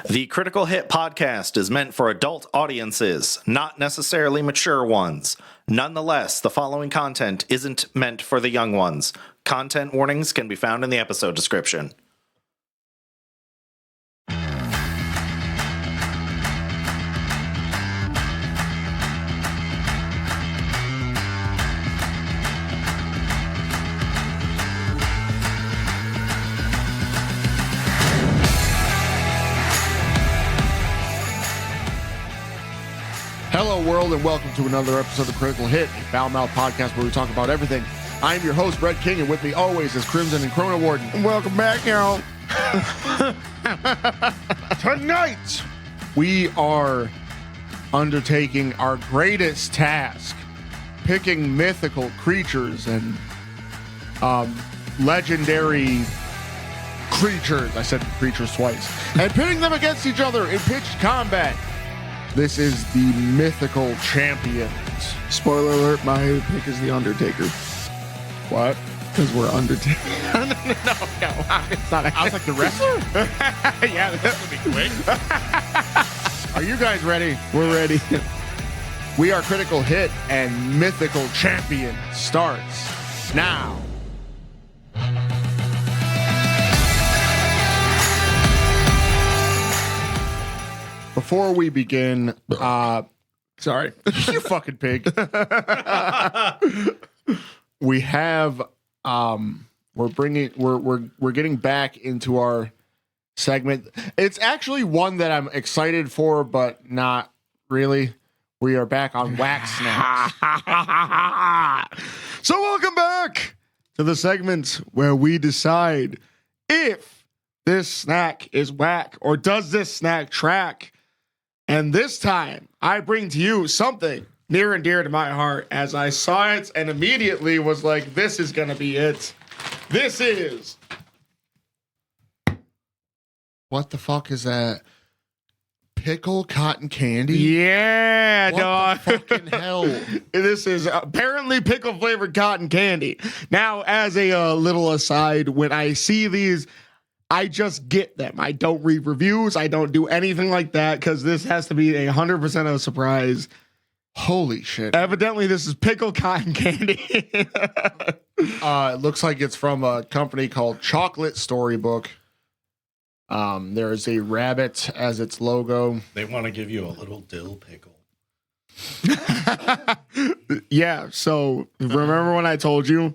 The Critical Hit podcast is meant for adult audiences, not necessarily mature ones. Nonetheless, the following content isn't meant for the young ones. Content warnings can be found in the episode description. Hello, world, and welcome to another episode of Critical Hit, a foul-mouthed podcast where we talk about everything. I'm your host, Brett King, and with me always is Crimson and Chrono Warden. Welcome back, y'all. Tonight, we are undertaking our greatest task, picking mythical creatures and legendary creatures. I said creatures twice. And pitting them against each other in pitched combat. This is the Mythical Champions. Spoiler alert, my pick is The Undertaker. What? Because we're Undertaker. No, it's not. I was like, the wrestler? Yeah, this would be quick. Are you guys ready? We're ready. We are Critical Hit, and Mythical Champion starts now. Before we begin, Sorry. you fucking pig. We have we're getting back into our segment. It's actually one that I'm excited for, but not really. We are back on Wax Snacks. So welcome back to the segment where we decide if this snack is whack or does this snack track. And this time, I bring to you something near and dear to my heart as I saw it and immediately was like, this is going to be it. This is... What the fuck is that? Pickle cotton candy? Yeah, What dog. the fucking hell? This is apparently pickle-flavored cotton candy. Now, as a little aside, when I see these... I just get them. I don't read reviews. I don't do anything like that because this has to be 100% of a surprise. Holy shit. Evidently, this is pickle cotton candy. It looks like it's from a company called Chocolate Storybook. There is a rabbit as its logo. They want to give you a little dill pickle. Yeah, so remember when I told you?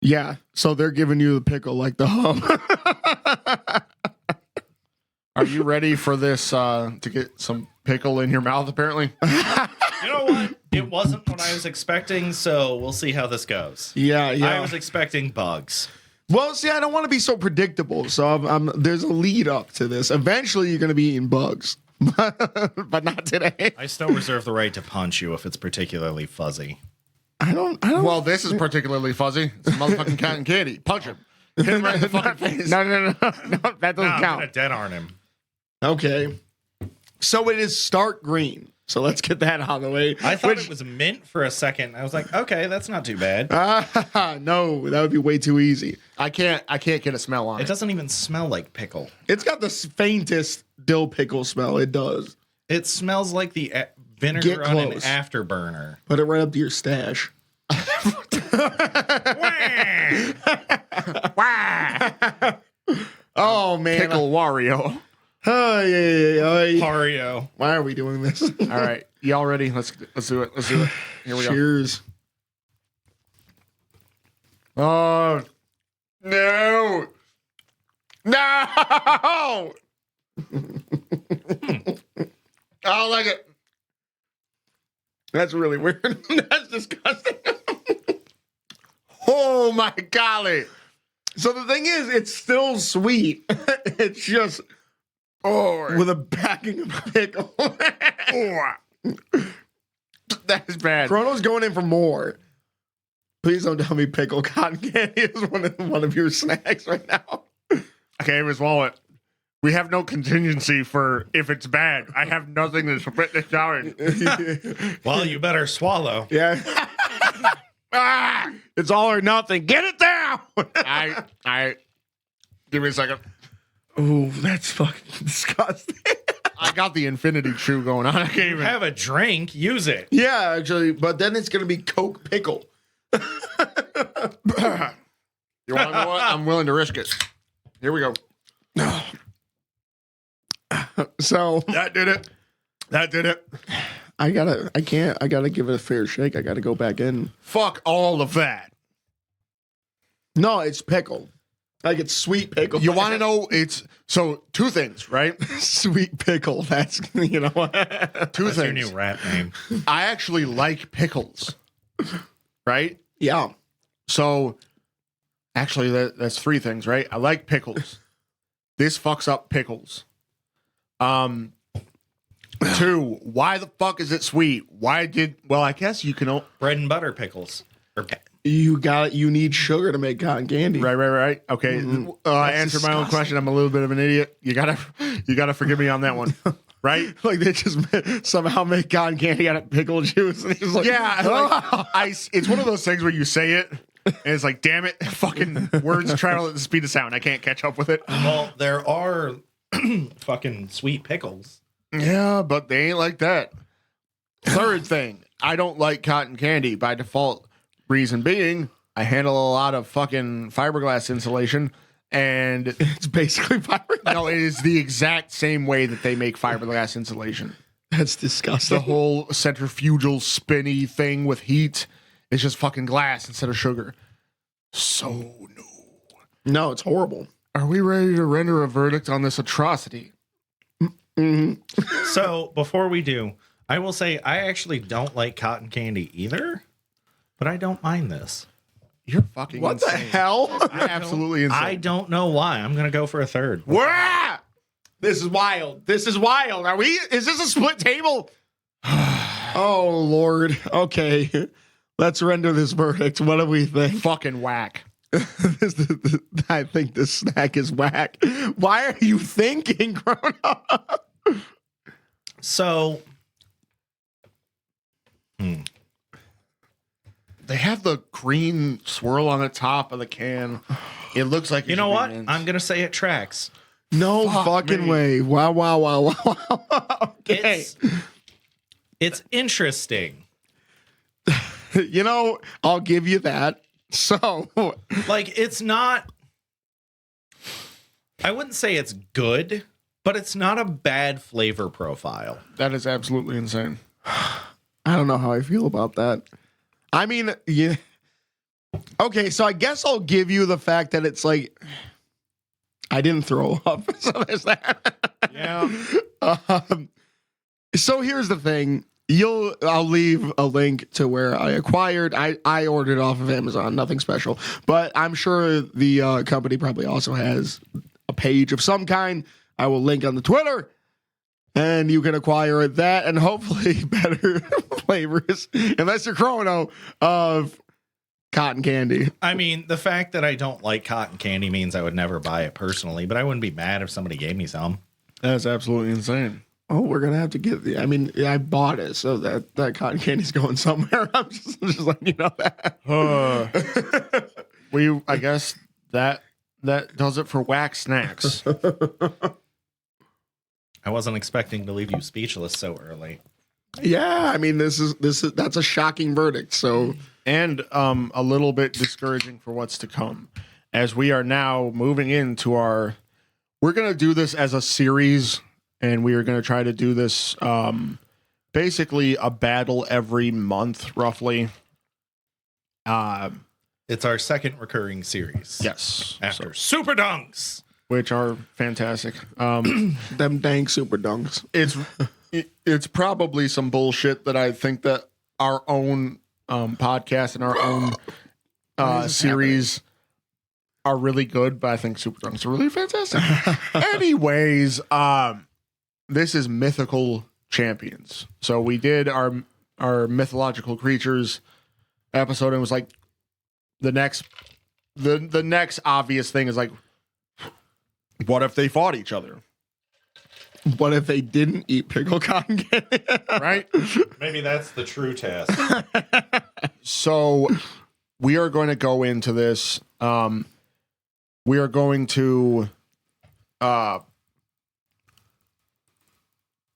Yeah, so they're giving you the pickle like the hum. Are you ready for this to get some pickle in your mouth, apparently? You know what? It wasn't what I was expecting, so we'll see how this goes. Yeah. I was expecting bugs. Well, see, I don't want to be so predictable, so there's a lead up to this. Eventually, you're going to be eating bugs, but not today. I still reserve the right to punch you if it's particularly fuzzy. I don't. Well, this is particularly fuzzy. It's motherfucking cotton candy. Punch him. Hit him right in the fucking face. No, that doesn't I'm count. gonna dead arm him. Okay. So it is stark green. So let's get that out of the way. I thought it was mint for a second. I was like, okay, that's not too bad. No, that would be way too easy. I can't get a smell on It it. doesn't even smell like pickle. It's got the faintest dill pickle smell. It does. It smells like the vinegar Get on an close. afterburner. Put it right up to your stash. Oh man. Pickle Wario. Oh yeah. Mario. Why are we doing this? All right, y'all ready? Let's do it. Let's do it. Here we go. Cheers. Oh no! No! I don't like it. That's really weird. That's disgusting. Oh my golly! So the thing is, it's still sweet. It's just with a backing of pickle. That is bad. Chrono's going in for more. Please don't tell me pickle cotton candy is one of your snacks right now. Okay, Miss Wallet. We have no contingency for if it's bad. I have nothing to spit this down. Well, you better swallow. Yeah. It's all or nothing. Get it down. I give me a second. Oh, that's fucking disgusting. I got the infinity chew going on. I can't even. Have a drink, use it. Yeah, actually, but then it's gonna be Coke pickle. You want to know what? I'm willing to risk it. Here we go. So That did it. That did it. I gotta give it a fair shake. I gotta go back in. Fuck all of that. No, it's pickle. Like it's sweet pickle. You want to know? It's so two things, right? sweet pickle. That's Two That's your things. new rap name. I actually like pickles, right? yeah. So actually, that's three things, right? I like pickles. This fucks up pickles. Two, why the fuck is it sweet? Well, I guess you can. Bread and butter pickles. Or You need sugar to make cotton candy. Right. Okay. I answered my own question. I'm a little bit of an idiot. You gotta forgive me on that one. Right? Like they just somehow make cotton candy out of pickle juice. And he's like, Yeah. It's one of those things where you say it and it's like, damn it, fucking words travel at the speed of sound. I can't catch up with it. well, there are fucking sweet pickles. Yeah, but they ain't like that. Third thing, I don't like cotton candy by default. Reason being, I handle a lot of fucking fiberglass insulation, and it's basically fiberglass. no, it is the exact same way that they make fiberglass insulation. That's disgusting. The whole centrifugal spinny thing with heat is just fucking glass instead of sugar. So no. No, it's horrible. Are we ready to render a verdict on this atrocity? So before we do, I will say I actually don't like cotton candy either, but I don't mind this. You're fucking What the insane. hell? Absolutely insane. I don't know why. I'm gonna go for a third. Wah! This is wild. This is wild. Is this a split table? Oh, Lord. Okay. Let's render this verdict. What do we think? Fucking whack. I think this snack is whack. Why are you thinking, grown up? So, They have the green swirl on the top of the can. It looks like you know what? I'm gonna say it tracks. No Fuck fucking me. way. Wow. Okay. It's interesting. You know, I'll give you that. So, Like it's not. I wouldn't say it's good, but it's not a bad flavor profile. That is absolutely insane. I don't know how I feel about that. I mean, yeah. Okay, so I guess I'll give you the fact that it's like I didn't throw up. So there's that. Yeah. So here's the thing. I'll leave a link to where I acquired. I ordered off of Amazon, nothing special. But I'm sure the company probably also has a page of some kind. I will link on the Twitter. And you can acquire that and hopefully better flavors, unless you're Chrono, of cotton candy. I mean, the fact that I don't like cotton candy means I would never buy it personally, but I wouldn't be mad if somebody gave me some. That's absolutely insane. Oh, we're gonna have to get the. I mean, I bought it, so that cotton candy's going somewhere. I'm just letting you know that. I guess that does it for whack snacks. I wasn't expecting to leave you speechless so early. Yeah, I mean, that's a shocking verdict. So, And a little bit discouraging for what's to come, as we are now moving into we're going to do this as a series, and we are going to try to do this basically a battle every month, roughly. It's our second recurring series. Yes. After Super Dunks. Which are fantastic. them dang super dunks. It's probably some bullshit that I think that our own podcast and our own series are really good, but I think Super Dunks are really fantastic. Anyways, this is Mythical Champions. So we did our mythological creatures episode, and it was like the next obvious thing is like, what if they fought each other? What if they didn't eat pickle cotton candy? Right? Maybe that's the true test. So we are going to go into this. We are going to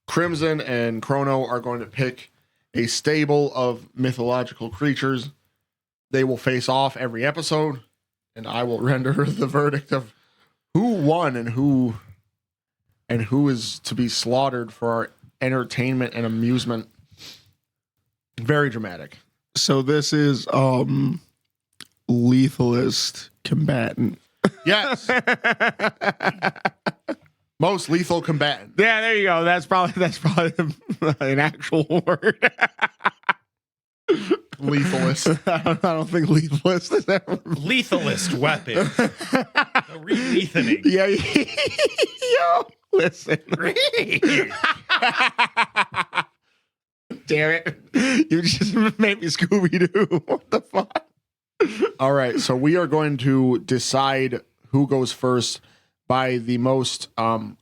Crimson and Chrono are going to pick a stable of mythological creatures. They will face off every episode, and I will render the verdict of who won and who is to be slaughtered for our entertainment and amusement. Very dramatic. So this is lethalist combatant. Yes. Most lethal combatant. Yeah, there you go. That's probably an actual word. Lethalist. I don't think lethalist is ever. Lethalist weapon. The re-lethaning. Yeah, yo, listen. Damn it! You just made me Scooby Doo. What the fuck? All right, so we are going to decide who goes first by the most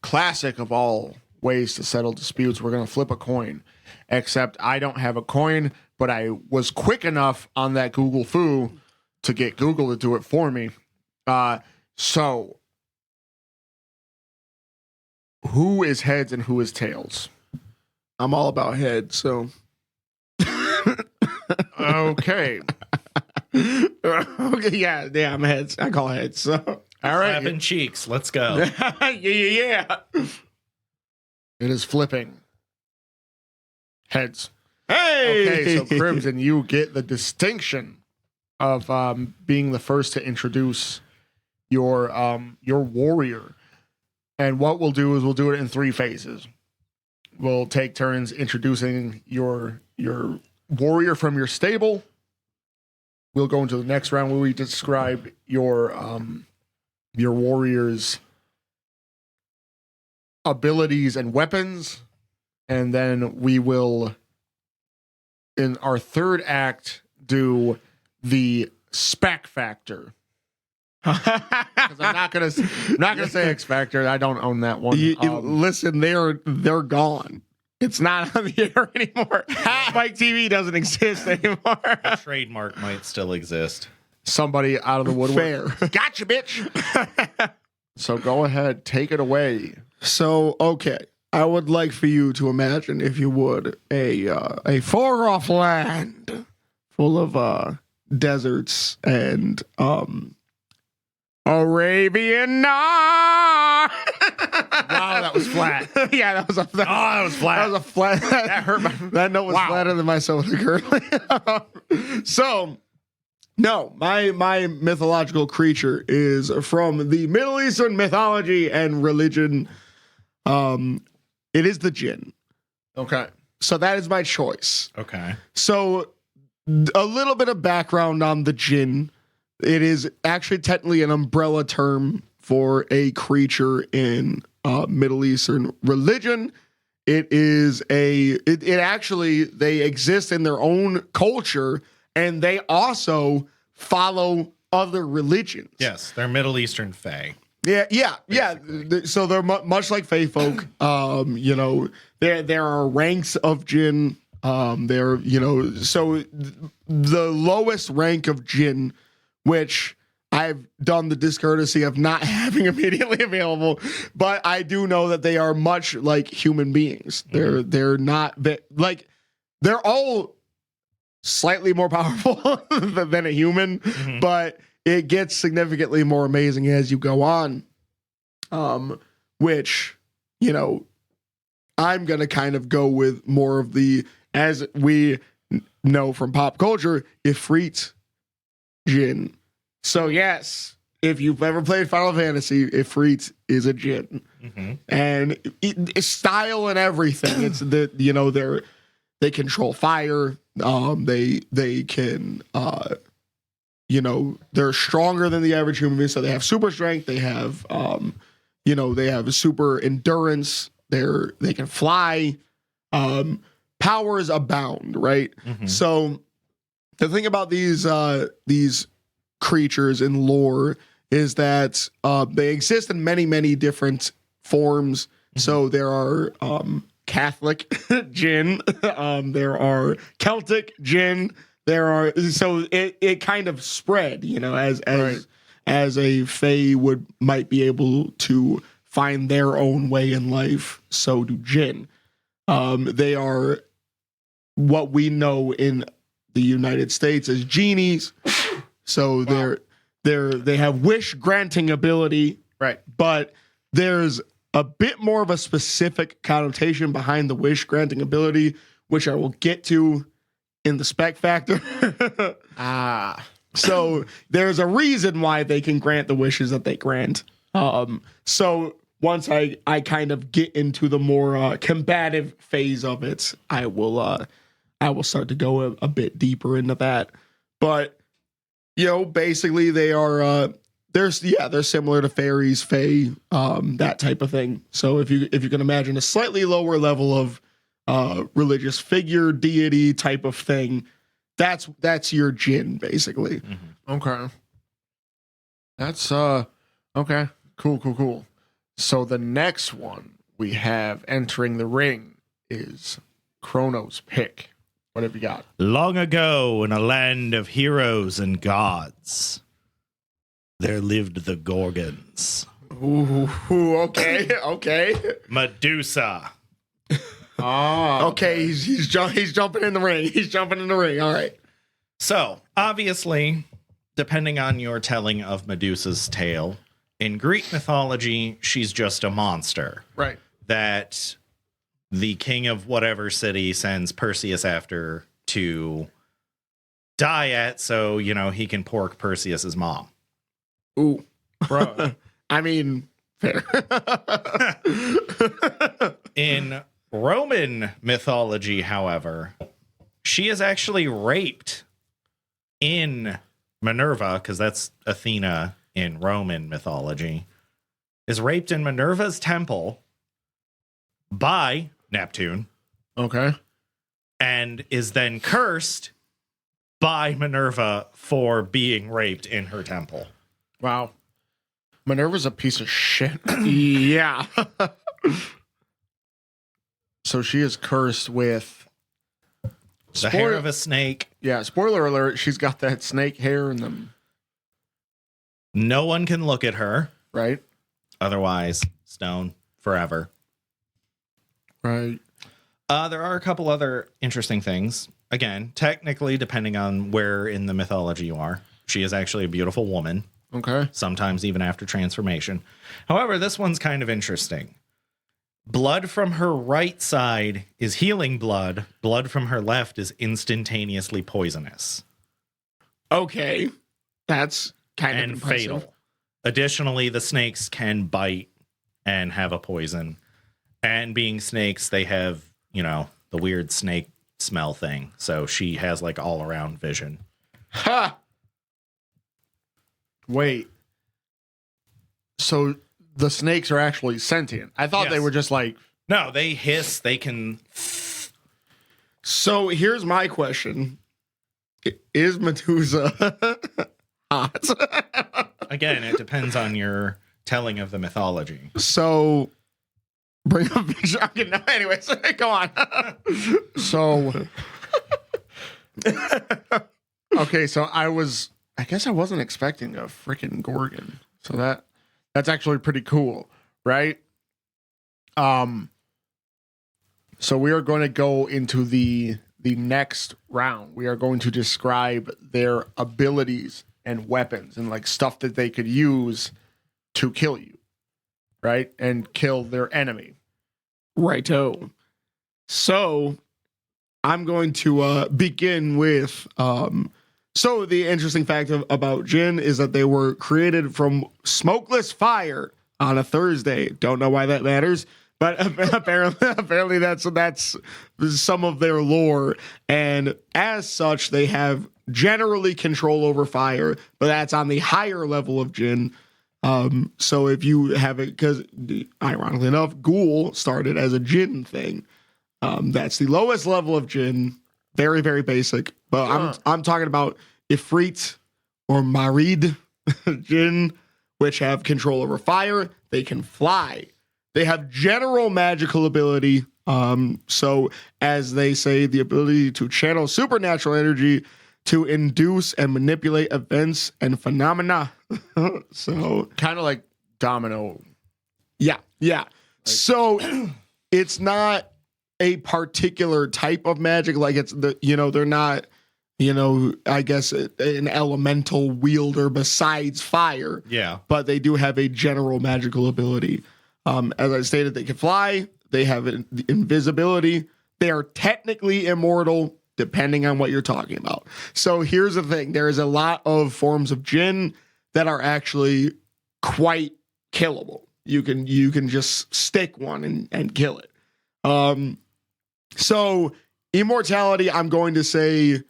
classic of all ways to settle disputes. We're going to flip a coin, except I don't have a coin, but I was quick enough on that Google Foo to get Google to do it for me. So who is heads and who is tails? I'm all about head, so. Okay. Okay, yeah, I'm heads. I call heads. So. All right. Slapping cheeks. Let's go. yeah. It is flipping. Heads. Hey. Okay, so Crimson, you get the distinction of being the first to introduce your warrior. And what we'll do is we'll do it in 3 phases. We'll take turns introducing your warrior from your stable. We'll go into the next round where we describe your warrior's abilities and weapons. And then we will, in our third act, do the spec factor. Because I'm not gonna say X Factor. I don't own that one. Listen, they're gone. It's not on the air anymore. Spike TV doesn't exist anymore. The trademark might still exist. Somebody out of the woodwork. Fair. Gotcha, bitch. So go ahead, take it away. So, okay. I would like for you to imagine, if you would, a far off land full of deserts and Arabian Night. Wow, that was flat. Yeah, that was flat. That was flat. That hurt. That note was flatter than my soda currently. So, no, my mythological creature is from the Middle Eastern mythology and religion. It is the jinn. Okay. So that is my choice. Okay. So a little bit of background on the jinn. It is actually technically an umbrella term for a creature in Middle Eastern religion. It is it actually, they exist in their own culture and they also follow other religions. Yes, they're Middle Eastern fae. Yeah. So they're much like fae folk. There are ranks of jinn. So the lowest rank of jinn, which I've done the discourtesy of not having immediately available, but I do know that they are much like human beings. They're not like, they're all slightly more powerful than a human, but it gets significantly more amazing as you go on. Which, I'm going to kind of go with more of the, as we know from pop culture, Ifrit jinn. So yes, if you've ever played Final Fantasy, Ifrit is a jinn. And style and everything. It's they control fire. They can, they're stronger than the average human being. So they have super strength. They have, they have super endurance. They can fly. Powers abound, right? So the thing about these creatures in lore is that they exist in many, many different forms. So there are Catholic jinn, there are Celtic jinn, there are, so it kind of spread, as a fae might be able to find their own way in life. So do jinn. They are what we know in the United States as genies. So they have wish granting ability, Right. but there's a bit more of a specific connotation behind the wish granting ability, which I will get to in the spec factor. So there's a reason why they can grant the wishes that they grant. So once I kind of get into the more combative phase of it, I will start to go a bit deeper into that. But basically they are they're similar to fairies, fae, that type of thing. So if you can imagine a slightly lower level of religious figure, deity type of thing, that's your jinn basically. Okay. That's okay. Cool. So the next one we have entering the ring is Chrono's pick. What have you got? Long ago, in a land of heroes and gods, there lived the Gorgons. Ooh, okay. Medusa. Oh, Okay, he's jumping in the ring. He's jumping in the ring. All right. So, obviously, depending on your telling of Medusa's tale, in Greek mythology, she's just a monster right. that the king of whatever city sends Perseus after to die at so, he can pork Perseus's mom. Ooh, Bro. I mean, fair. In Roman mythology, however, she is actually raped in Minerva, because that's Athena in Roman mythology, is raped in Minerva's temple by Neptune Okay. and is then cursed by Minerva for being raped in her temple. Wow. Minerva's a piece of shit. Yeah. So she is cursed with The hair of a snake. Yeah, spoiler alert, she's got that snake hair in them, No one can look at her. right? Otherwise, stone forever. Right. There are a couple other interesting things. Again, technically, depending on where in the mythology you are, she is actually a beautiful woman, Okay. sometimes even after transformation. However, this one's kind of interesting. Blood from her right side is healing blood. Blood from her left is instantaneously poisonous Okay. That's kind of and impressive. fatal. Additionally, the snakes can bite and have a poison. And being snakes, they have, the weird snake smell thing. So she has like all around vision. Ha! Wait. So the snakes are actually sentient. I thought they Yes. were just like, No, they hiss. They can. So here's my question. Is Medusa hot? Again, it depends on your telling of the mythology. So bring up picture. Okay, no, anyways, go on. so. Okay, so I guess I wasn't expecting a freaking Gorgon. So that's actually pretty cool, right? So we are going to go into the next round. We are going to describe their abilities and weapons and like stuff that they could use to kill you, right? And kill their enemy. Righto. So I'm going to begin with so the interesting fact about Jinn is that they were created from smokeless fire on a Thursday. Don't know why that matters, but apparently that's some of their lore, and as such they have generally control over fire, but that's on the higher level of Jinn. So if you have it, because ironically enough, Ghoul started as a Jinn thing. That's the lowest level of Jinn, very, very basic. But I'm talking about Ifrit or Marid Jinn, which have control over fire. They can fly. They have general magical ability. So as they say, the ability to channel supernatural energy to induce and manipulate events and phenomena. So Kind of like Domino. yeah, Yeah. So it's not a particular type of magic. Like it's they're not, I guess an elemental wielder besides fire. Yeah. But they do have a general magical ability. As I stated, they can fly. They have invisibility. They are technically immortal, depending on what you're talking about. So here's the thing. There is a lot of forms of Jinn that are actually quite killable. You can just stick one and kill it. So immortality, I'm going to say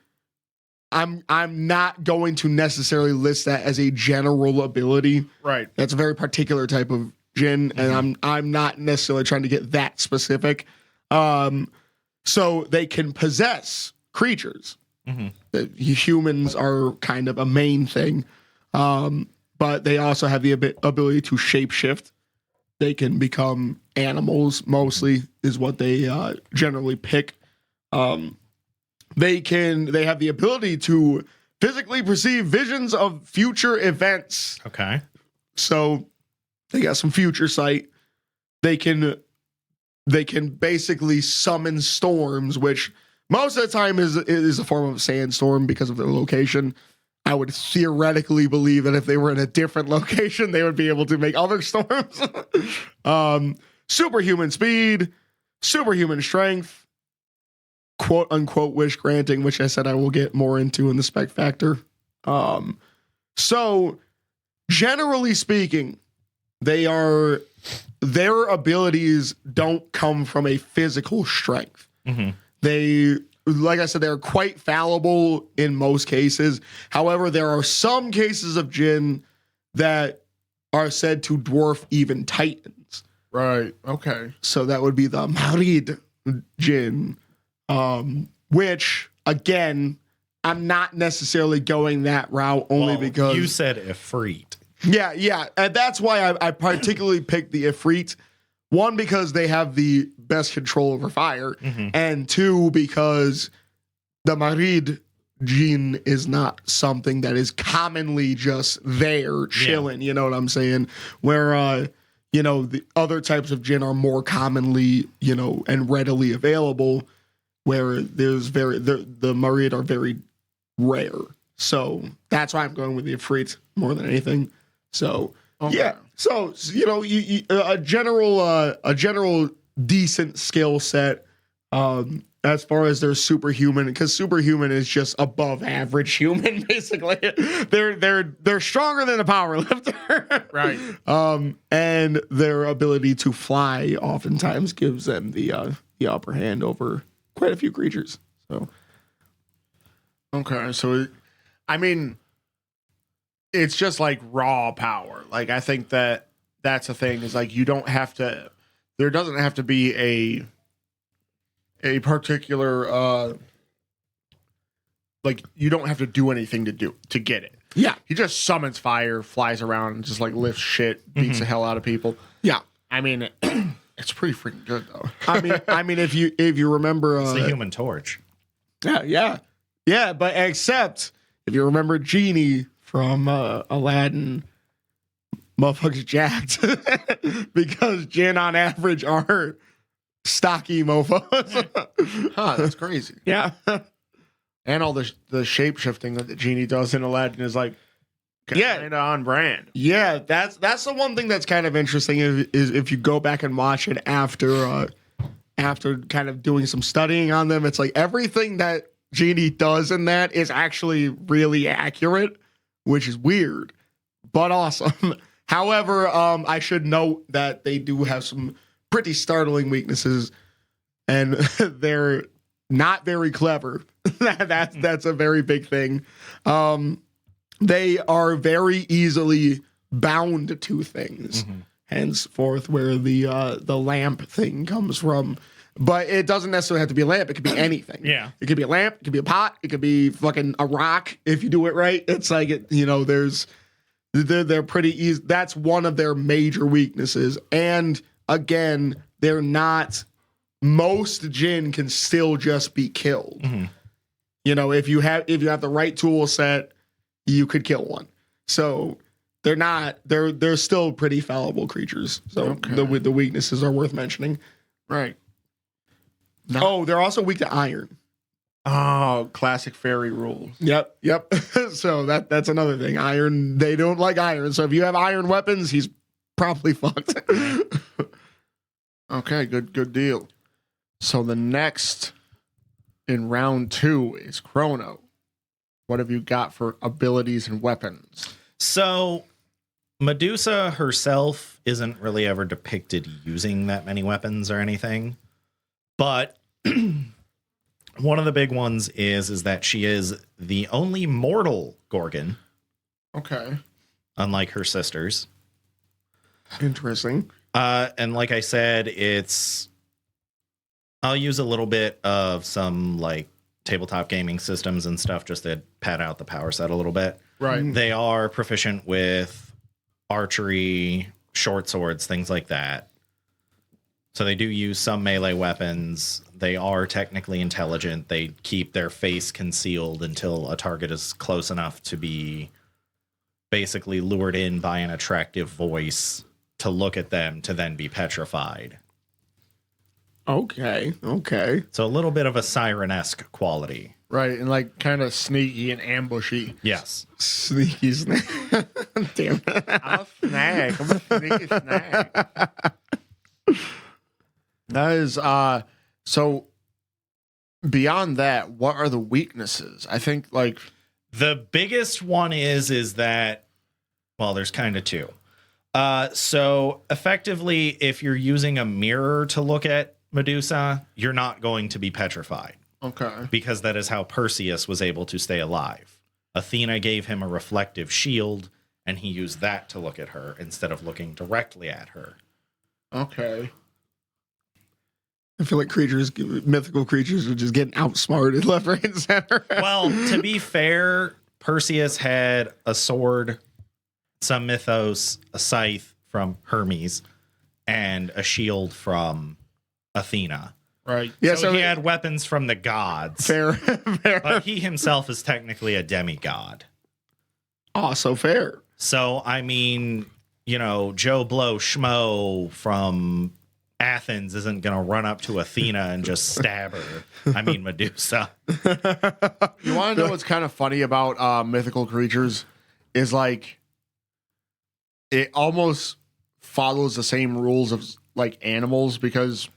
I'm not going to necessarily list that as a general ability. Right. That's a very particular type of Jinn, and I'm not necessarily trying to get that specific. So they can possess creatures. The humans are kind of a main thing, but they also have the ability to shapeshift. They can become animals, mostly is what they generally pick. They have the ability to physically perceive visions of future events. Okay. So they got some future sight. They can basically summon storms, which most of the time is a form of sandstorm because of their location. I would theoretically believe that if they were in a different location, they would be able to make other storms. Superhuman speed, superhuman strength, quote unquote wish granting, which I said I will get more into in the spec factor. So generally speaking, their abilities don't come from a physical strength. They, like I said, they're quite fallible in most cases. However, there are some cases of Jinn that are said to dwarf even Titans. Right. Okay. So that would be the Marid Jinn, which, again, I'm not necessarily going that route only because... You said Ifrit. Yeah. And that's why I particularly picked the Ifrit. One, because they have the best control over fire, and two, because the Marid Jinn is not something that is commonly just there chilling. You know what I'm saying? Where, the other types of Jinn are more commonly, and readily available, where the Marid are very rare. So that's why I'm going with the Ifrit more than anything. So, yeah. So, a general decent skill set as far as their superhuman, because superhuman is just above average human, basically. They're stronger than a power lifter. Right. And their ability to fly oftentimes gives them the upper hand over quite a few creatures. So, okay. So, it's just like raw power. Like, I think that's a thing, is like, there doesn't have to be a particular, like, you don't have to do anything to get it. yeah. He just summons fire, flies around, and just like lifts shit, beats the hell out of people. Yeah. It's pretty freaking good though. I mean, if you remember, It's the Human Torch. yeah. But except if you remember Genie from Aladdin, motherfuckers jacked because Jinn on average are stocky mofos. That's crazy. Yeah. And all the shape shifting that the Genie does in Aladdin is like kind of on brand. Yeah, that's the one thing that's kind of interesting is if you go back and watch it after kind of doing some studying on them, it's like everything that Genie does in that is actually really accurate, which is weird, but awesome. However, I should note that they do have some pretty startling weaknesses, and they're not very clever. That's a very big thing. They are very easily bound to things, henceforth where the lamp thing comes from. But it doesn't necessarily have to be a lamp. It could be anything. Yeah. It could be a lamp. It could be a pot. It could be fucking a rock if you do it right. It's like, they're pretty easy. That's one of their major weaknesses. And again, they're not, most Jinn can still just be killed. If you have the right tool set, you could kill one. So they're not. They're still pretty fallible creatures. So the weaknesses are worth mentioning. Right. Oh, they're also weak to iron. Oh, classic fairy rules. Yep. So that's another thing. Iron, they don't like iron. So if you have iron weapons, he's probably fucked. Okay, good deal. So the next in round 2 is Chrono. What have you got for abilities and weapons? So Medusa herself isn't really ever depicted using that many weapons or anything. But one of the big ones is that she is the only mortal Gorgon. Okay. Unlike her sisters. Interesting. And like I said, I'll use a little bit of some like tabletop gaming systems and stuff just to pad out the power set a little bit. Right. They are proficient with archery, short swords, things like that. So they do use some melee weapons. They are technically intelligent. They keep their face concealed until a target is close enough to be basically lured in by an attractive voice to look at them to then be petrified. Okay. So a little bit of a siren-esque quality. Right, and like kind of sneaky and ambushy. Yes. Sneaky snake. Damn it. I'm a snag. I'm a sneaky snag. That is so beyond that, what are the weaknesses? I think like the biggest one is that, well, there's kind of two. So effectively, if you're using a mirror to look at Medusa, you're not going to be petrified. Okay. Because that is how Perseus was able to stay alive. Athena gave him a reflective shield, and he used that to look at her instead of looking directly at her. Okay. I feel like mythical creatures are just getting outsmarted left, right, and center. Well, to be fair, Perseus had a sword, some mythos, a scythe from Hermes, and a shield from Athena. Right. Yeah, so he had weapons from the gods. Fair. But he himself is technically a demigod. Also fair. So, I mean, Joe Blow Schmo from Athens isn't going to run up to Athena and just stab her. I mean, Medusa. You want to know what's kind of funny about mythical creatures is like it almost follows the same rules of like animals because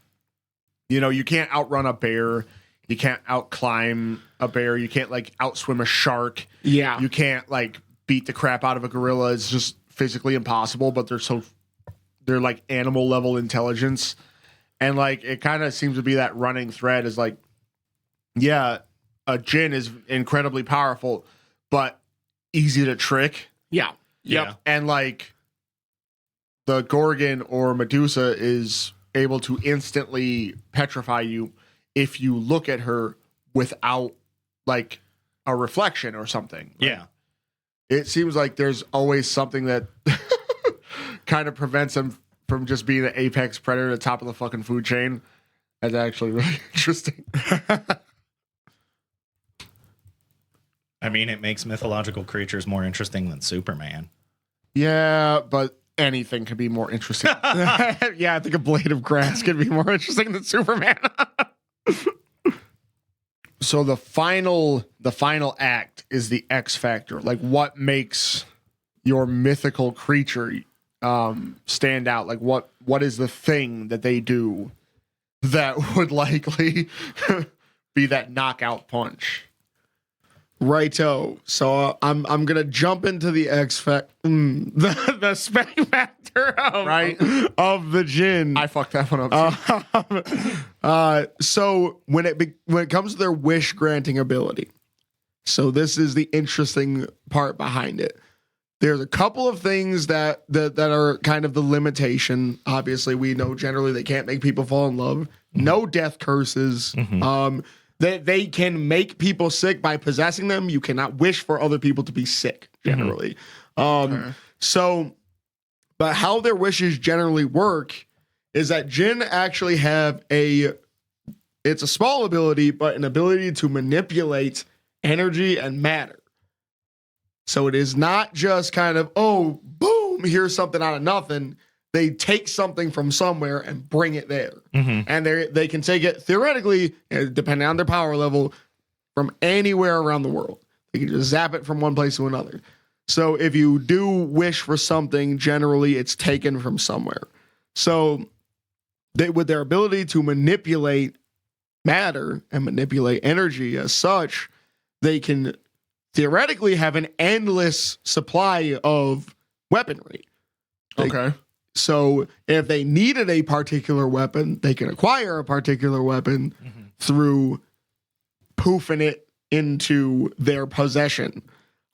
you can't outrun a bear, you can't outclimb a bear, you can't like outswim a shark. Yeah. You can't like beat the crap out of a gorilla. It's just physically impossible, but they're like animal level intelligence. And like it kind of seems to be that running thread is like, yeah, a djinn is incredibly powerful, but easy to trick. Yeah. Yeah. And like the Gorgon or Medusa is able to instantly petrify you if you look at her without like a reflection or something. Like, Yeah. it seems like there's always something that kind of prevents them from just being the apex predator at the top of the fucking food chain. That's actually really interesting. I mean, it makes mythological creatures more interesting than Superman. Yeah, but anything could be more interesting. Yeah, I think a blade of grass could be more interesting than Superman. So the final act is the X factor. Like what makes your mythical creature stand out? Like what is the thing that they do that would likely be that knockout punch? Righto. So I'm gonna jump into the the spec factor of the djinn. I fucked that one up. So when it comes to their wish granting ability, so this is the interesting part behind it. There's a couple of things that are kind of the limitation. Obviously, we know generally they can't make people fall in love. No death curses. Mm-hmm. They can make people sick by possessing them. You cannot wish for other people to be sick, generally. So, but how their wishes generally work is that djinn actually have it's a small ability, but an ability to manipulate energy and matter. So it is not just kind of, oh, boom, here's something out of nothing. They take something from somewhere and bring it there. And they can take it theoretically, depending on their power level, from anywhere around the world. They can just zap it from one place to another. So if you do wish for something, generally it's taken from somewhere. So with their ability to manipulate matter and manipulate energy as such, they can theoretically have an endless supply of weaponry. Okay. So if they needed a particular weapon, they can acquire a particular weapon through poofing it into their possession.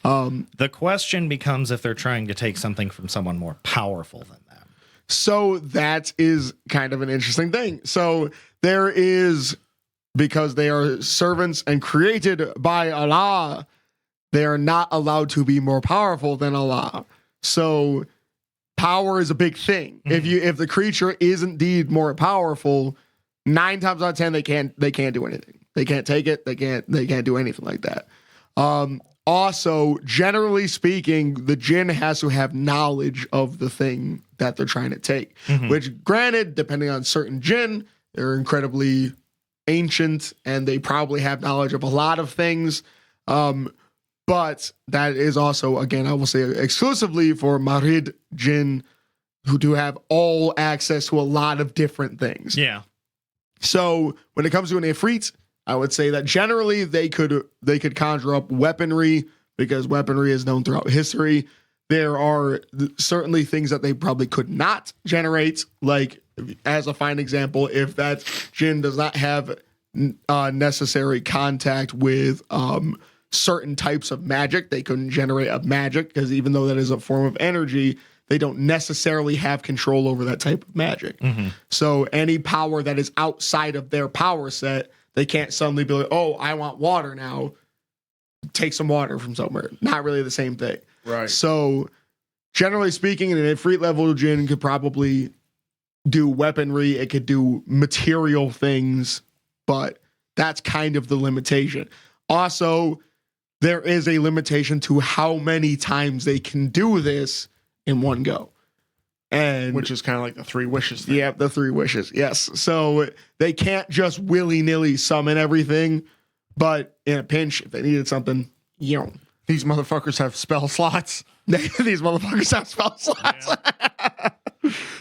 The question becomes if they're trying to take something from someone more powerful than them. So that is kind of an interesting thing. So there is, because they are servants and created by Allah, they are not allowed to be more powerful than Allah. So power is a big thing. If the creature is indeed more powerful, 9 times out of 10 they can't do anything. They can't take it. They can't do anything like that. Also, generally speaking, the jinn has to have knowledge of the thing that they're trying to take. Which, granted, depending on certain jinn, they're incredibly ancient and they probably have knowledge of a lot of things. But that is also, again, I will say exclusively for Marid jinn, who do have all access to a lot of different things. Yeah. So when it comes to an Ifrit, I would say that generally they could conjure up weaponry, because weaponry is known throughout history. There are certainly things that they probably could not generate, like, as a fine example, if that jinn does not have necessary contact with certain types of magic, they couldn't generate a magic, because even though that is a form of energy, they don't necessarily have control over that type of magic. So any power that is outside of their power set, they can't suddenly be like, oh, I want water now. Take some water from somewhere. Not really the same thing. Right. So generally speaking, an Ifrit level jinn could probably do weaponry. It could do material things, but that's kind of the limitation. Also, there is a limitation to how many times they can do this in one go. And Which is kind of like the 3 wishes thing. yeah, the 3 wishes. Yes. So they can't just willy-nilly summon everything, but in a pinch, if they needed something, These motherfuckers have spell slots. these motherfuckers have spell slots. Yeah.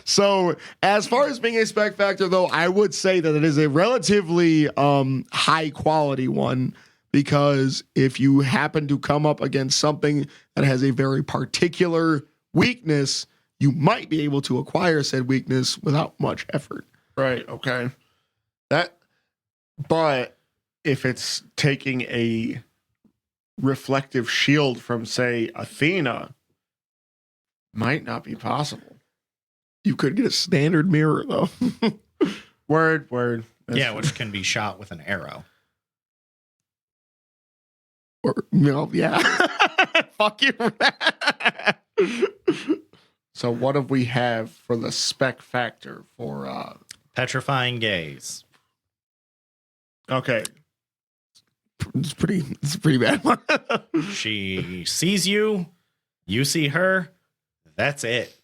So as far as being a spec factor, though, I would say that it is a relatively high quality one, because if you happen to come up against something that has a very particular weakness, you might be able to acquire said weakness without much effort. Right. Okay. But if it's taking a reflective shield from, say, Athena, might not be possible. You could get a standard mirror, though. Word. Yeah, which can be shot with an arrow. Or, yeah. Fuck you for that. So what do we have for the spec factor for Petrifying gaze. Okay. It's a pretty bad one. She sees you, you see her, that's it.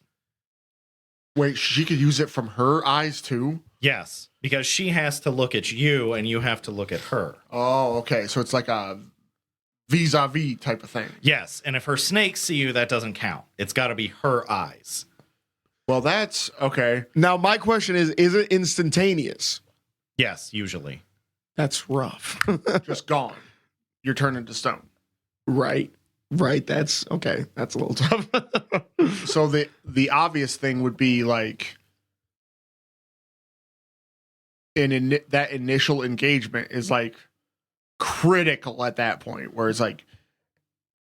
Wait, she could use it from her eyes too? Yes, because she has to look at you and you have to look at her. Oh, okay. So it's like a vis-a-vis type of thing. Yes, and if her snakes see you, that doesn't count. It's got to be her eyes. Well, that's okay. Now, my question is it instantaneous? Yes, usually. That's rough. Just gone. You're turning to stone. Right. That's okay. That's a little tough. So the obvious thing would be like that initial engagement is like critical at that point, where it's like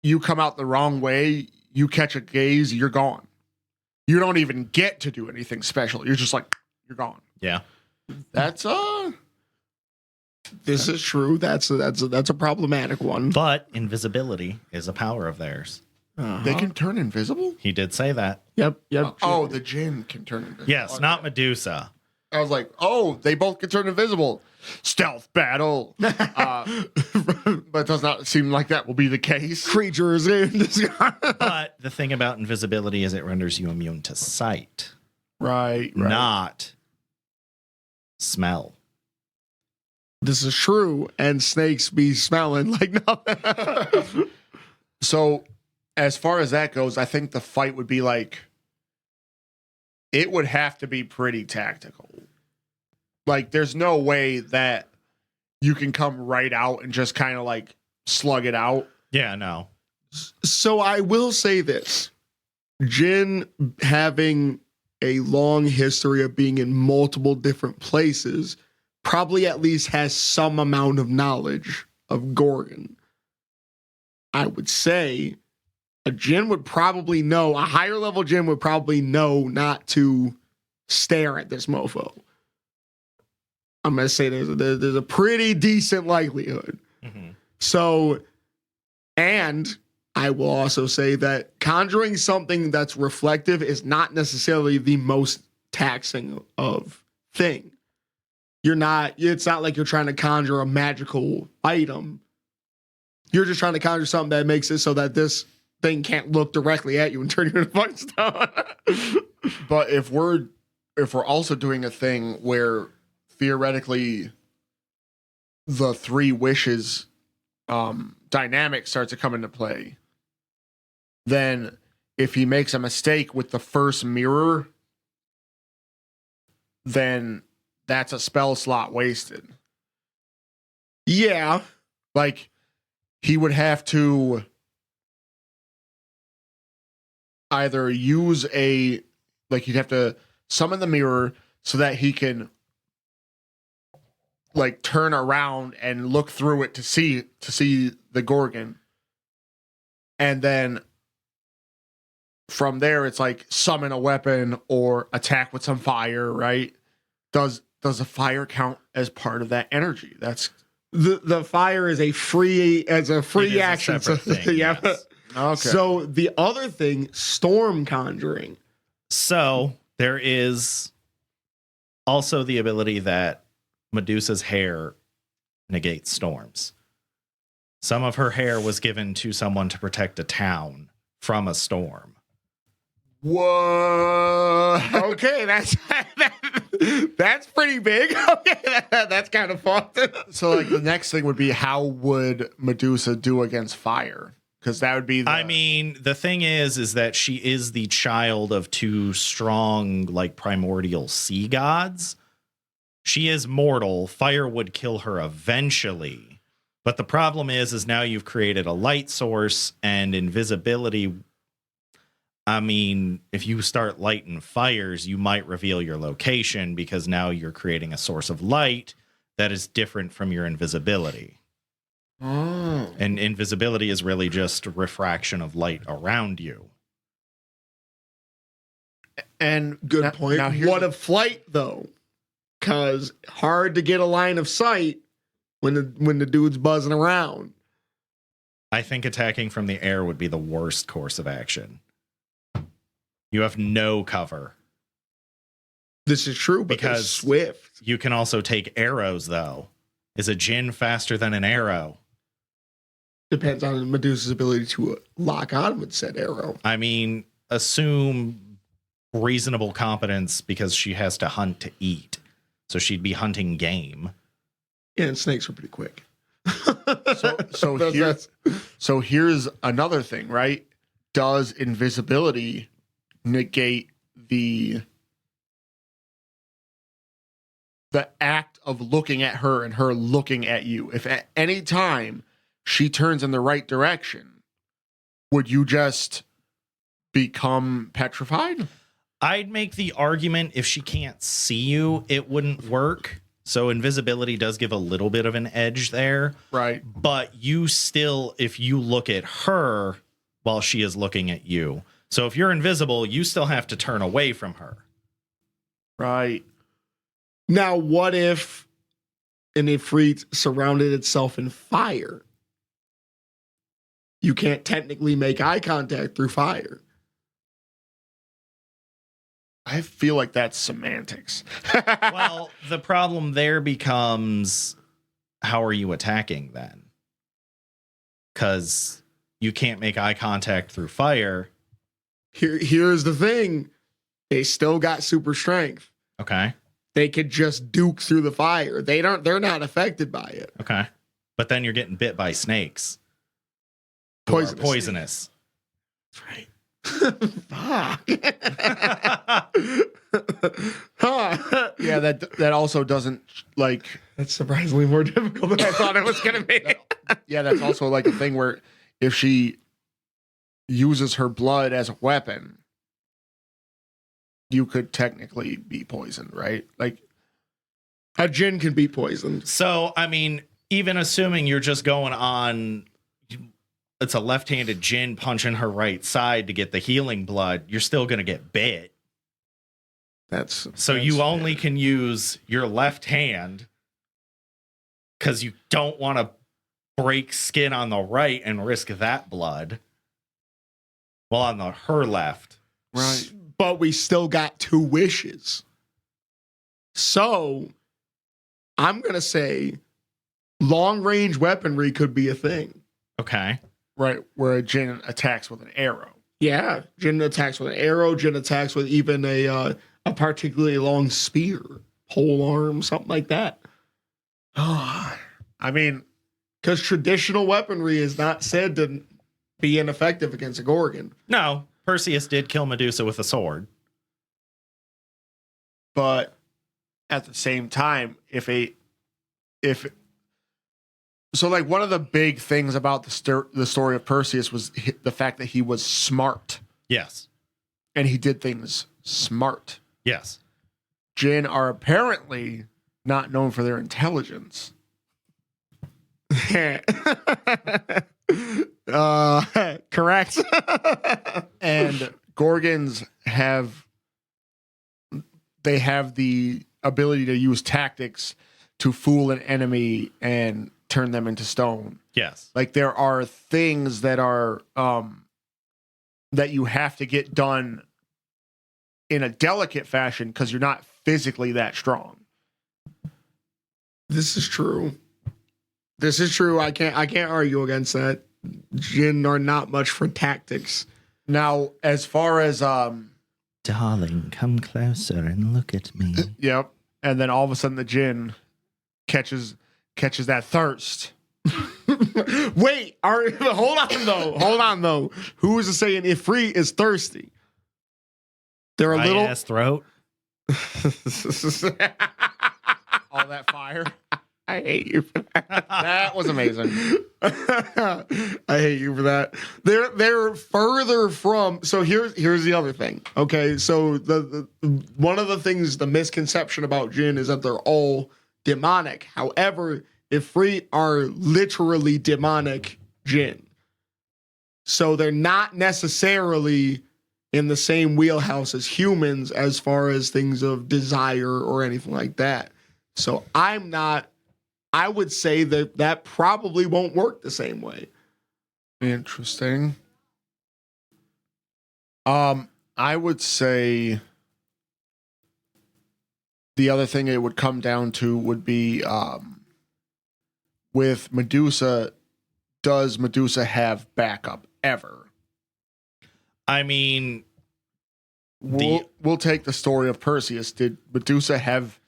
you come out the wrong way, you catch a gaze, you're gone. You don't even get to do anything special. You're just like, you're gone. Yeah. That's This is true. That's a problematic one. But invisibility is a power of theirs. They can turn invisible? He did say that. Yep. Oh, the djinn can turn invisible. Yes, not Medusa. I was like, oh, they both can turn invisible. Stealth battle. but it does not seem like that will be the case. Creatures in disguise. But the thing about invisibility is it renders you immune to sight, Right. not smell. This is true, and snakes be smelling like nothing. So, as far as that goes, I think the fight would be like, it would have to be pretty tactical. Like, there's no way that you can come right out and just kind of like slug it out. Yeah, no. So I will say this. Jin having a long history of being in multiple different places probably at least has some amount of knowledge of Gorgon. I would say a Jin would probably know, a higher level Jin would probably know not to stare at this mofo. I'm going to say there's a pretty decent likelihood. Mm-hmm. So, and I will also say that conjuring something that's reflective is not necessarily the most taxing of thing. It's not like you're trying to conjure a magical item. You're just trying to conjure something that makes it so that this thing can't look directly at you and turn you into fucking stone. But if we're also doing a thing where theoretically the three wishes dynamic starts to come into play, then if he makes a mistake with the first mirror, then that's a spell slot wasted. Yeah. Like, he would have to either use he'd have to summon the mirror so that he can like turn around and look through it to see the Gorgon. And then from there it's like summon a weapon or attack with some fire, right? Does the fire count as part of that energy? That's the fire is a free action. Thing, Yeah. yes. okay. So the other thing, storm conjuring. So there is also the ability that Medusa's hair negates storms. Some of her hair was given to someone to protect a town from a storm. Whoa. Okay, that's pretty big. Okay, that's kind of fucked. So like the next thing would be, how would Medusa do against fire? Because that would be I mean, the thing is that she is the child of two strong, like, primordial sea gods. She is mortal. Fire would kill her eventually. But the problem is now you've created a light source and invisibility. I mean, if you start lighting fires, you might reveal your location because now you're creating a source of light that is different from your invisibility. Oh. And invisibility is really just refraction of light around you. And Good point. Now What of flight though? Because hard to get a line of sight when the dude's buzzing around. I think attacking from the air would be the worst course of action. You have no cover. This is true, but Because because swift. You can also take arrows, though. Is a djinn faster than an arrow? Depends on Medusa's ability to lock on with said arrow. I mean, assume reasonable competence because she has to hunt to eat. So she'd be hunting game. Yeah, and snakes are pretty quick. So here's another thing, right? Does invisibility negate the act of looking at her and her looking at you? If at any time she turns in the right direction, would you just become petrified? I'd make the argument if she can't see you, it wouldn't work. So invisibility does give a little bit of an edge there. Right. But you still, if you look at her while she is looking at you. So if you're invisible, you still have to turn away from her. Right. Now, what if an Ifrit surrounded itself in fire? You can't technically make eye contact through fire. I feel like that's semantics. Well, the problem there becomes, how are you attacking then? because you can't make eye contact through fire. Here's the thing. They still got super strength. Okay. They could just duke through the fire. They're not affected by it. Okay. But then you're getting bit by snakes. Who are poisonous. That's right. Fuck. Huh. Yeah, that also doesn't like. That's surprisingly more difficult than I thought it was gonna be. Yeah, that's also like a thing where if she uses her blood as a weapon, you could technically be poisoned, right? Like a djinn can be poisoned. So, I mean, even assuming you're just going on, it's a left-handed djinn punching her right side to get the healing blood, you're still going to get bit. So you only can use your left hand because you don't want to break skin on the right and risk that blood. Well, on her left. right. But we still got 2 wishes. So I'm going to say long range weaponry could be a thing. Okay. Right, where a djinn attacks with an arrow. Yeah, djinn attacks with an arrow, djinn attacks with even a particularly long spear, pole arm, something like that. I mean, because traditional weaponry is not said to be ineffective against a Gorgon. No, Perseus did kill Medusa with a sword. but at the same time, so like one of the big things about the story of Perseus was the fact that he was smart. Yes. And he did things smart. Yes. Jinn are apparently not known for their intelligence. Correct. And Gorgons have the ability to use tactics to fool an enemy and turn them into stone. Yes. Like there are things that are that you have to get done in a delicate fashion because you're not physically that strong. This is true. This is true. I can't argue against that. Jinn are not much for tactics. Now, as far as darling, come closer and look at me. Yep. And then all of a sudden the Jinn catches that thirst. Wait, hold on though. Who is saying Ifrit is thirsty? They're a My little ass throat. All that fire. I hate you for that. That was amazing. I hate you for that. They're further from. So here's the other thing. Okay, so the one of the things, the misconception about Jinn is that they're all demonic. However, Ifrit are literally demonic Jinn. So they're not necessarily in the same wheelhouse as humans as far as things of desire or anything like that. So I would say that probably won't work the same way. Interesting. I would say the other thing it would come down to would be with Medusa, does Medusa have backup ever? I mean, We'll take the story of Perseus. Did Medusa have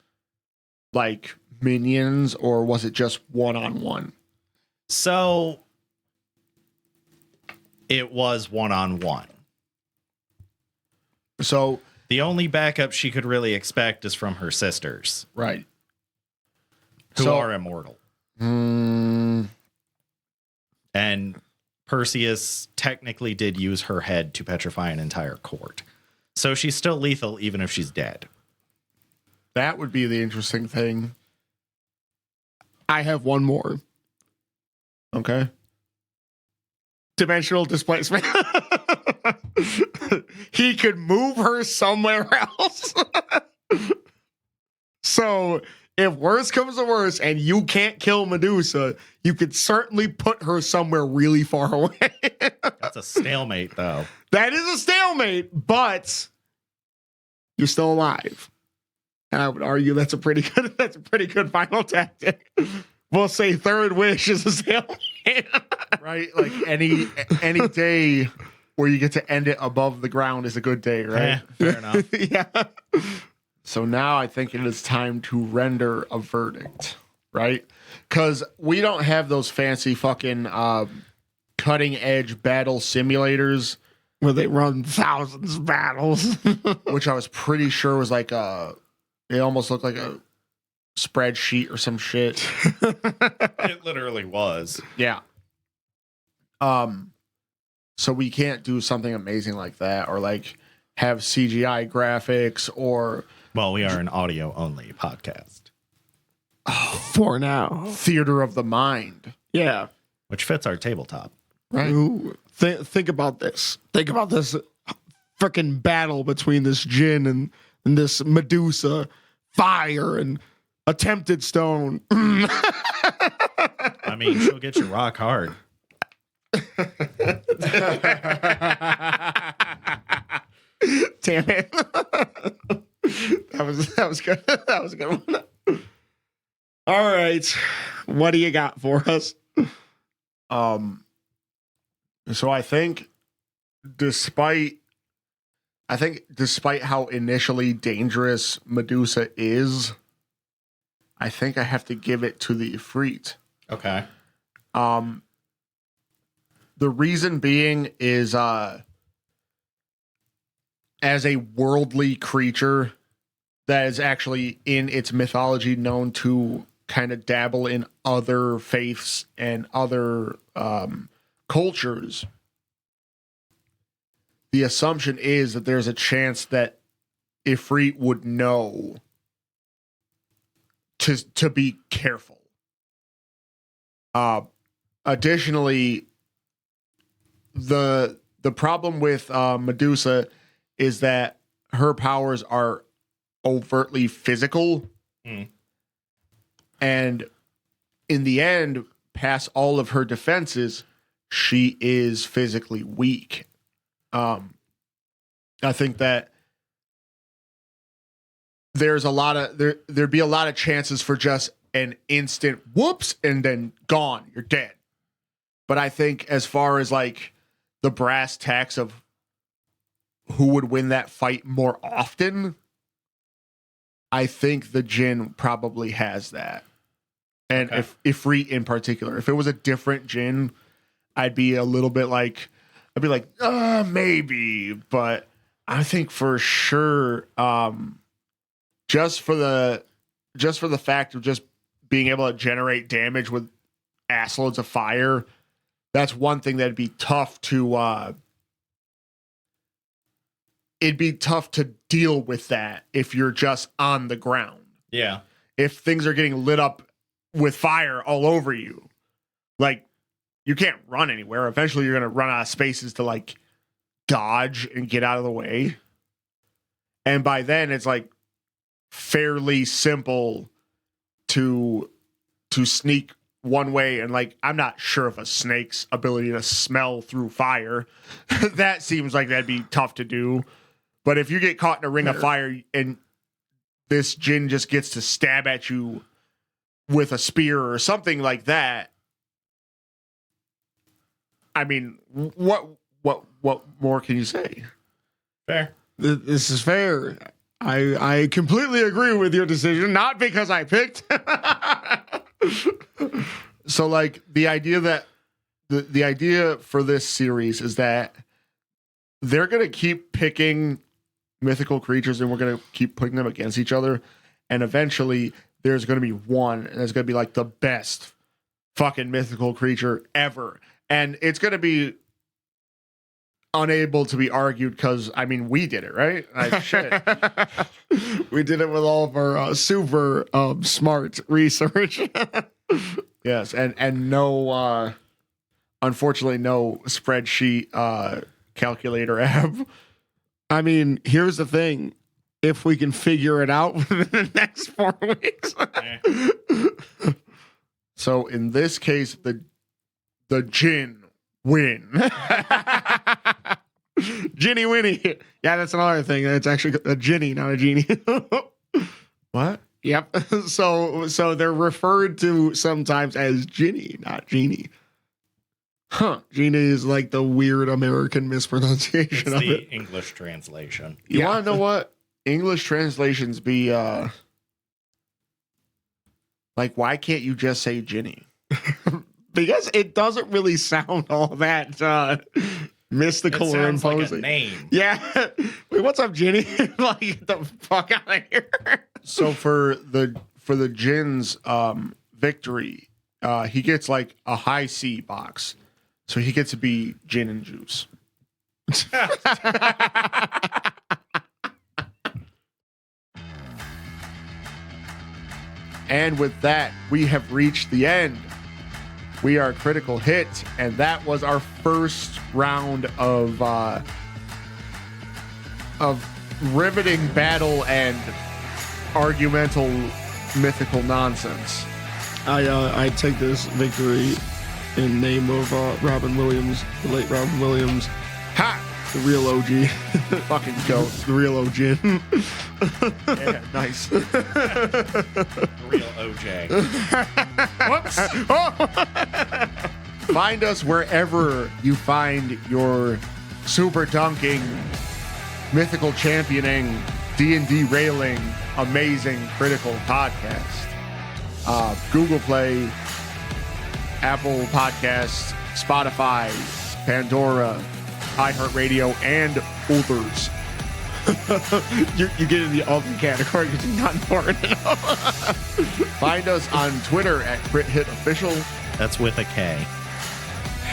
like minions, or was it just one-on-one? So it was one-on-one. So the only backup she could really expect is from her sisters, right, who are immortal. And Perseus technically did use her head to petrify an entire court. So she's still lethal even if she's dead. that would be the interesting thing. I have one more. Okay. Dimensional displacement. He could move her somewhere else. So if worse comes to worse and you can't kill Medusa, you could certainly put her somewhere really far away. That's a stalemate, though. That is a stalemate, but you're still alive. And I would argue that's a pretty good final tactic. we'll say third wish is a sale. Right? Like any day where you get to end it above the ground is a good day, right? Fair enough. Yeah. So now I think it is time to render a verdict, right? Because we don't have those fancy fucking cutting edge battle simulators, Where they run thousands of battles. which I was pretty sure was like it almost looked like a spreadsheet or some shit. It literally was. Yeah. So we can't do something amazing like that, or like have CGI graphics, or Well, we are an audio only podcast, For now. theater of the mind, Yeah. which fits our tabletop. right? Ooh, think about this. Think about this freaking battle between this Jinn and this Medusa, fire and attempted stone. I mean, she'll get you rock hard. Damn it. That was good. That was a good one. All right. What do you got for us? So I think despite how initially dangerous Medusa is, I think I have to give it to the Ifrit. Okay. The reason being is as a worldly creature that is actually in its mythology known to kind of dabble in other faiths and other cultures, the assumption is that there's a chance that Ifrit would know to be careful. Additionally, the problem with Medusa is that her powers are overtly physical, and in the end, past all of her defenses, she is physically weak. I think that there's a lot of there'd be a lot of chances for just an instant whoops and then gone, you're dead. But I think as far as like the brass tacks of who would win that fight more often, I think the Jinn probably has that. And Okay. if Ifrit in particular, if it was a different Jinn, I'd be like, maybe, but I think for sure, just for the fact of just being able to generate damage with ass loads of fire, that's one thing that'd be tough to it'd be tough to deal with that if you're just on the ground. Yeah. If things are getting lit up with fire all over you, like, you can't run anywhere. Eventually you're going to run out of spaces to like dodge and get out of the way. And by then it's like fairly simple to sneak one way. And like, I'm not sure of a snake's ability to smell through fire. That seems like that'd be tough to do. But if you get caught in a ring of fire and this Jinn just gets to stab at you with a spear or something like that, I mean, what more can you say? Fair. This is fair. I completely agree with your decision, not because I picked. So like the idea that the idea for this series is that they're going to keep picking mythical creatures and we're going to keep putting them against each other, and eventually there's going to be one, and it's going to be like the best fucking mythical creature ever, and it's going to be unable to be argued because I mean we did it, right? Like, shit. We did it with all of our super smart research. Yes, and no unfortunately no spreadsheet calculator app. I mean, here's the thing. If we can figure it out within the next 4 weeks. So in this case, the Jinn win. Ginny Winnie. Yeah, that's another thing. It's actually a Ginny, not a genie. What? Yep. So they're referred to sometimes as Ginny, not Genie. Huh. Genie is like the weird American mispronunciation It's of the it. English translation. You Yeah. want to know what English translations be? Like, why can't you just say Ginny? Because it doesn't really sound all that mystical It or sounds like a imposing. name. Yeah. Wait, what's up, Ginny? Like, get the fuck out of here. So for the Jin's victory, he gets like a high C box, so he gets to be gin and juice. And with that, we have reached the end. We are Critical Hit, and that was our first round of riveting battle and argumental mythical nonsense. I take this victory in name of Robin Williams, the late Robin Williams. Ha! The real OG. Fucking goat. The real OG. Yeah, nice. Real OJ. Whoops. Find us wherever you find your super dunking, mythical championing, D&D railing, amazing critical podcast. Google Play, Apple Podcasts, Spotify, Pandora, iHeartRadio, and others. you get in the other category because you're not important enough. Find us on Twitter at CritHitOfficial. That's with a K.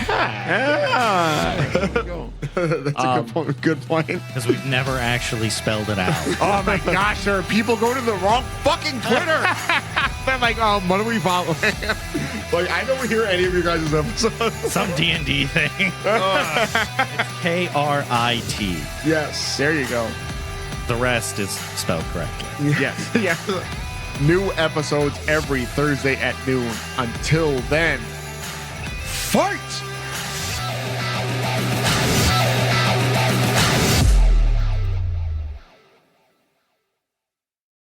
There you go. That's a good point. Good point. Because we've never actually spelled it out. Oh my gosh, there are people going to the wrong fucking Twitter. They're like, what are we following? Like, I don't hear any of your guys' episodes. Some D&D thing. It's K-R-I-T. Yes. There you go. The rest is spelled correctly. Yes. Yeah. New episodes every Thursday at noon. Until then, fight!